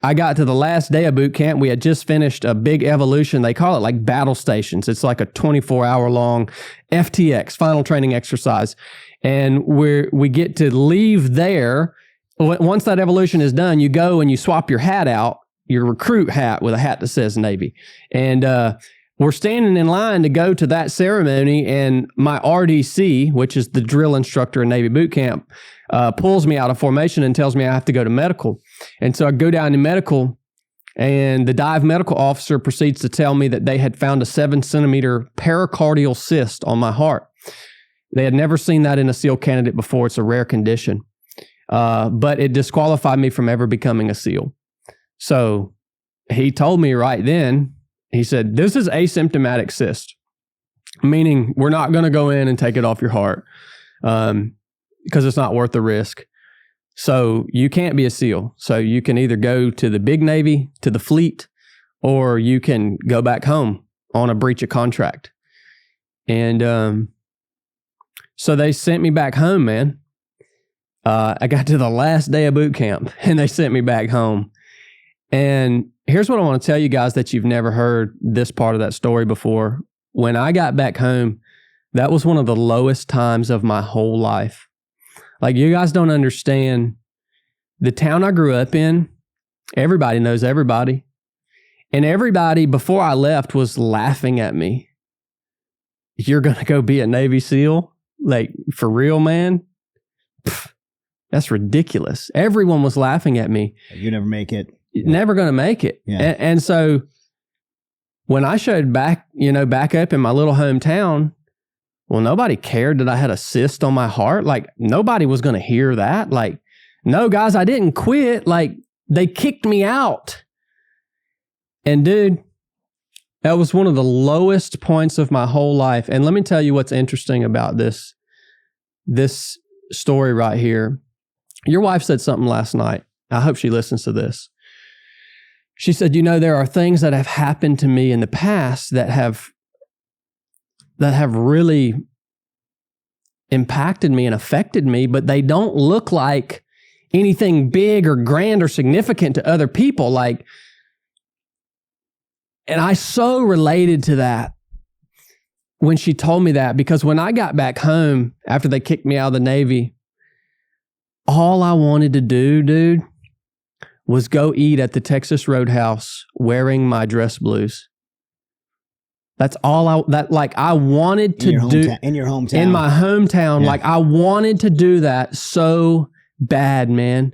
I got to the last day of boot camp. We had just finished a big evolution. They call it like battle stations. It's like a 24-hour long FTX, final training exercise. And we get to leave there. Once that evolution is done, you go and you swap your hat out, your recruit hat with a hat that says Navy. And we're standing in line to go to that ceremony, and my RDC, which is the drill instructor in Navy boot camp, pulls me out of formation and tells me I have to go to medical. And so I go down to medical, and the dive medical officer proceeds to tell me that they had found a 7-centimeter pericardial cyst on my heart. They had never seen that in a SEAL candidate before. It's a rare condition. But it disqualified me from ever becoming a SEAL. So he told me right then, he said, this is asymptomatic cyst, meaning we're not going to go in and take it off your heart because it's not worth the risk. So you can't be a SEAL. So you can either go to the big Navy, to the fleet, or you can go back home on a breach of contract. And so they sent me back home, man. I got to the last day of boot camp and they sent me back home. And here's what I want to tell you guys that you've never heard this part of that story before. When I got back home, that was one of the lowest times of my whole life. Like, you guys don't understand. The town I grew up in, everybody knows everybody. And everybody before I left was laughing at me. You're going to go be a Navy SEAL? Like, for real, man? Pfft, that's ridiculous. Everyone was laughing at me. You never make it. Never going to make it. Yeah. And so when I showed back up in my little hometown, well, nobody cared that I had a cyst on my heart. Like, nobody was going to hear that. Like, no, guys, I didn't quit. Like, they kicked me out. And dude, that was one of the lowest points of my whole life. And let me tell you what's interesting about this story right here. Your wife said something last night. I hope she listens to this. She said, there are things that have happened to me in the past that have really impacted me and affected me, but they don't look like anything big or grand or significant to other people. Like, and I so related to that when she told me that, because when I got back home after they kicked me out of the Navy, all I wanted to do, dude, was go eat at the Texas Roadhouse wearing my dress blues. That's all I wanted to do in your hometown. In my hometown. Yeah. Like, I wanted to do that so bad, man.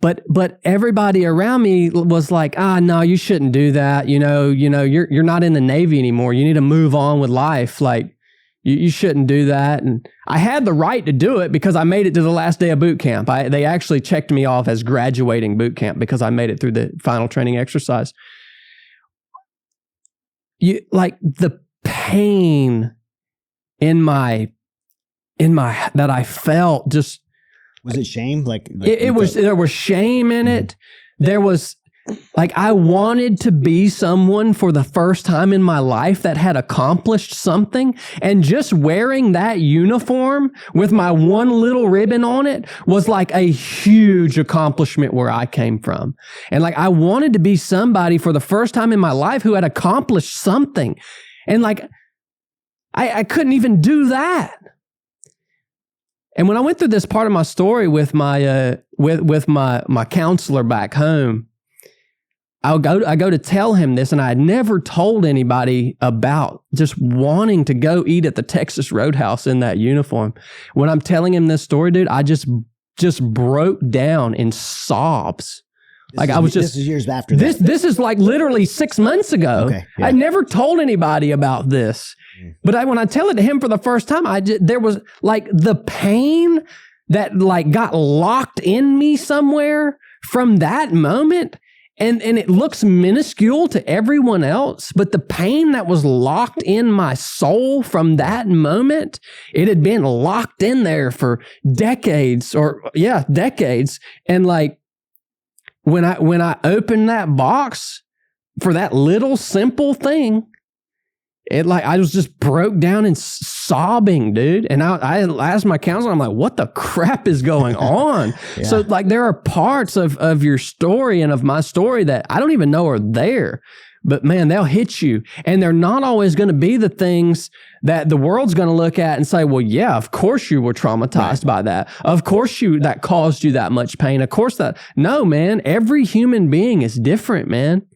But everybody around me was like, no, you shouldn't do that. You're not in the Navy anymore. You need to move on with life. Like, you shouldn't do that. And I had the right to do it because I made it to the last day of boot camp. They actually checked me off as graduating boot camp because I made it through the final training exercise. The pain in my that I felt just. Was it shame? There was shame in it. There was, I wanted to be someone for the first time in my life that had accomplished something. And just wearing that uniform with my one little ribbon on it was like a huge accomplishment where I came from. And I wanted to be somebody for the first time in my life who had accomplished something. And I couldn't even do that. And when I went through this part of my story with my with my counselor back home, I go to tell him this, and I had never told anybody about just wanting to go eat at the Texas Roadhouse in that uniform. When I'm telling him this story, dude, I just broke down in sobs. This is years after that. This is literally 6 months ago. Okay, yeah. I never told anybody about this. But when I tell it to him for the first time, there was the pain that got locked in me somewhere from that moment. And it looks minuscule to everyone else, but the pain that was locked in my soul from that moment, it had been locked in there for decades. And when I opened that box for that little simple thing, I was just broke down and sobbing, dude. And I asked my counselor, I'm like, what the crap is going on? Yeah. So like there are parts of your story and of my story that I don't even know are there. But man, they'll hit you. And they're not always going to be the things that the world's going to look at and say, well, yeah, of course you were traumatized by that. Of course that caused you that much pain. Of course no, man, every human being is different, man.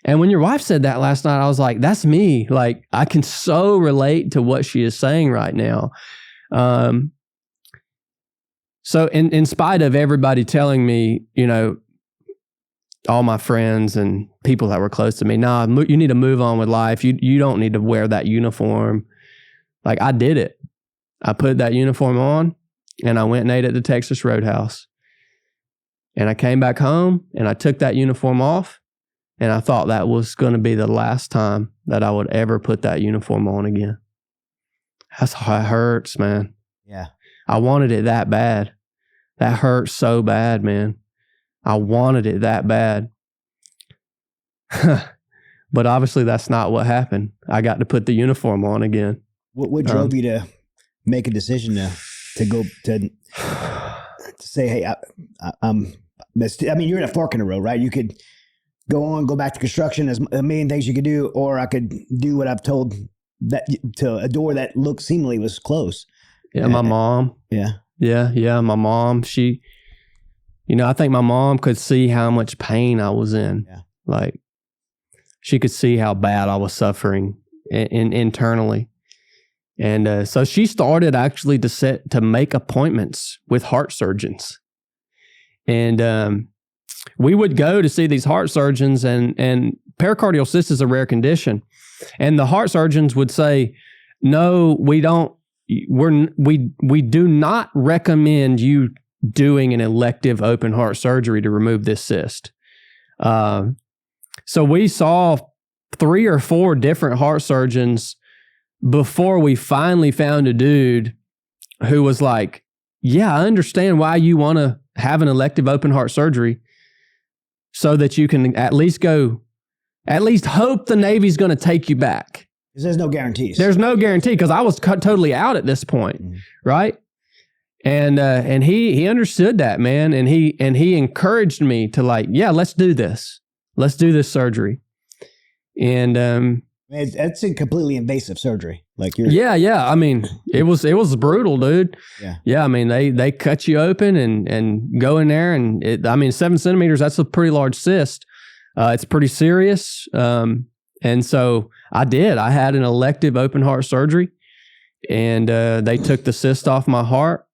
And when your wife said that last night, I was like, that's me. Like, I can so relate to what she is saying right now. So in spite of everybody telling me, you know, all my friends and people that were close to me, nah, you need to move on with life. You don't need to wear that uniform. Like, I did it. I put that uniform on and I went and ate at the Texas Roadhouse. And I came back home and I took that uniform off. And I thought that was going to be the last time that I would ever put that uniform on again. That's how it hurts, man. Yeah. I wanted it that bad. That hurts so bad, man. I wanted it that bad. But obviously that's not what happened. I got to put the uniform on again. What drove you to make a decision to go to say, hey, I mean, you're in a fork in the road, right? You could go back to construction. There's a million things you could do, or I could do what I've told that to a door that looked seemingly was closed. Yeah, my mom. Yeah, my mom. She, you know, I think my mom could see how much pain I was in. Yeah. Like, she could see how bad I was suffering internally. And so she started actually to make appointments with heart surgeons. And we would go to see these heart surgeons, and pericardial cyst is a rare condition. And the heart surgeons would say, no, we don't, we do not recommend you doing an elective open heart surgery to remove this cyst. So we saw 3 or 4 different heart surgeons before we finally found a dude who was like, yeah, I understand why you want to have an elective open heart surgery, so that you can at least hope the Navy's going to take you back. There's no guarantees. There's no guarantee, because I was totally out at this point, right? And he understood that, man, and he encouraged me to, like, yeah, let's do this. Let's do this surgery. And it's a completely invasive surgery. Like yeah. I mean, it was brutal, dude. Yeah. I mean, they cut you open and go in there, and 7 centimeters. That's a pretty large cyst. It's pretty serious. And so I did. I had an elective open heart surgery, and they took the cyst off my heart.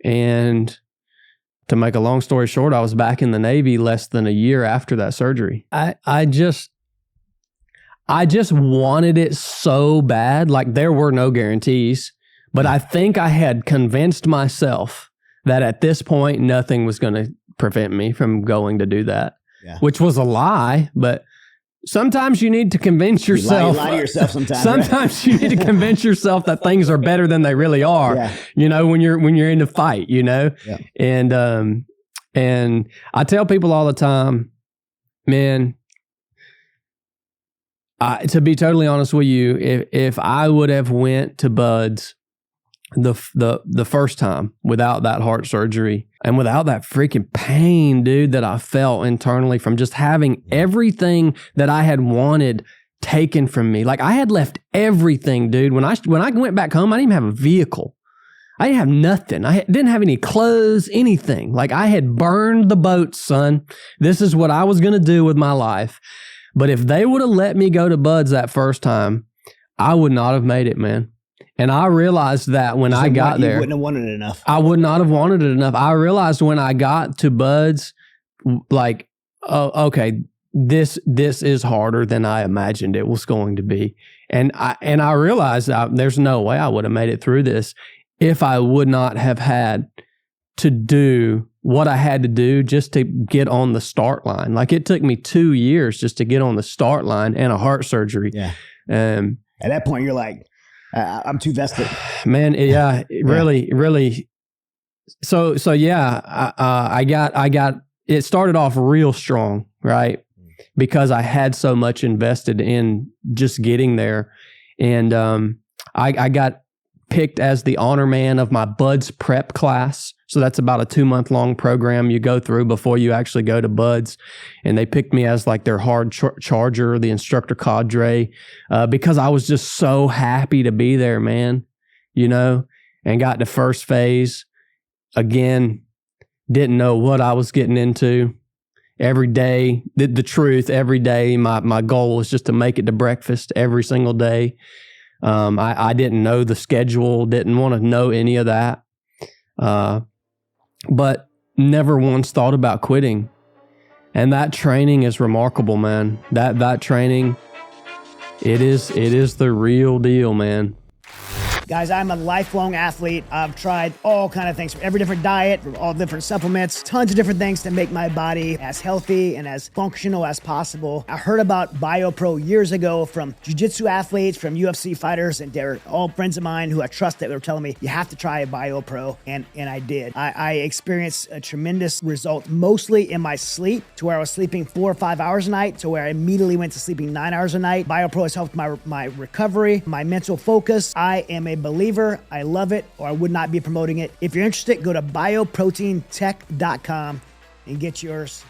And to make a long story short, I was back in the Navy less than a year after that surgery. I just wanted it so bad. Like, there were no guarantees, but I think I had convinced myself that at this point, nothing was going to prevent me from going to do that, which was a lie. But sometimes you need to convince yourself. You lie to yourself sometimes. Sometimes you need to convince yourself that things are better than they really are. Yeah. You know, when you're in the fight, you know. Yeah. And I tell people all the time, man, to be totally honest with you, if I would have went to Bud's the first time without that heart surgery and without that freaking pain, dude, that I felt internally from just having everything that I had wanted taken from me. Like, I had left everything, dude. When I went back home, I didn't even have a vehicle. I didn't have nothing. I didn't have any clothes, anything. Like, I had burned the boats, son. This is what I was going to do with my life. But if they would have let me go to Bud's that first time, I would not have made it, man. And I realized that when I got there. You wouldn't have wanted it enough. I would not have wanted it enough. I realized when I got to Bud's, like, oh, okay, this is harder than I imagined it was going to be. And I realized there's no way I would have made it through this if I would not have had to do what I had to do just to get on the start line. Like, it took me 2 years just to get on the start line and a heart surgery. Yeah. At that point, you're like, I'm too vested. Man, really. So yeah, I got, it started off real strong, right? Because I had so much invested in just getting there. And I got picked as the honor man of my Buds prep class. So that's about a 2-month long program you go through before you actually go to Buds. And they picked me as like their hard charger, the instructor cadre, because I was just so happy to be there, man, you know, and got to first phase. Again, didn't know what I was getting into. Every day, the truth, every day, my goal was just to make it to breakfast every single day. I didn't know the schedule, didn't want to know any of that. But never once thought about quitting. And that training is remarkable, man. That training, it is the real deal, man. Guys, I'm a lifelong athlete. I've tried all kind of things, from every different diet, from all different supplements, tons of different things to make my body as healthy and as functional as possible. I heard about BioPro years ago from jiu-jitsu athletes, from UFC fighters, and they're all friends of mine who I trust that were telling me, you have to try a BioPro, and I did. I experienced a tremendous result, mostly in my sleep, to where I was sleeping 4 or 5 hours a night, to where I immediately went to sleeping 9 hours a night. BioPro has helped my recovery, my mental focus. I am a believer. I love it, or I would not be promoting it. If you're interested, go to bioproteintech.com and get yours